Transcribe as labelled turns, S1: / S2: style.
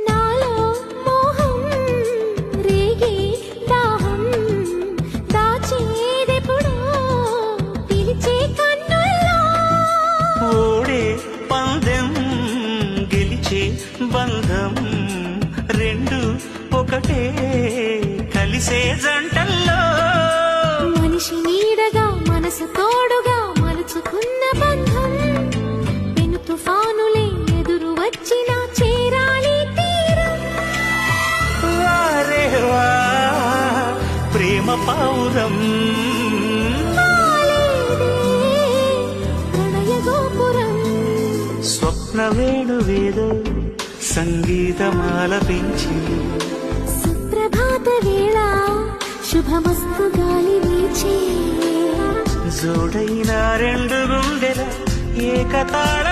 S1: నాలో మోహం రేగే దాహం దాచేదెప్పుడో పిలిచే కన్నుల్లో
S2: ఓడే పందెం గెలిచే బంధం రెండు ఒకటే కలిసే జంటల్లో
S1: మనిషి నీడగా మనసు తోడుగా మలుచుకున్న బంధం పెను తుఫానులే ఎదురు వచ్చినా చేరాలి తీరం
S2: వారే వా ప్రేమ పౌరం
S1: కాలేదే ప్రణయ గోపురం
S2: స్వప్న వేణువేదో సంగీతమాలపించి
S1: సుప్రభాత వేళ శుభమస్తు గాలి వీచే
S2: జోడైన రెండు గుండెల ఏకతాళ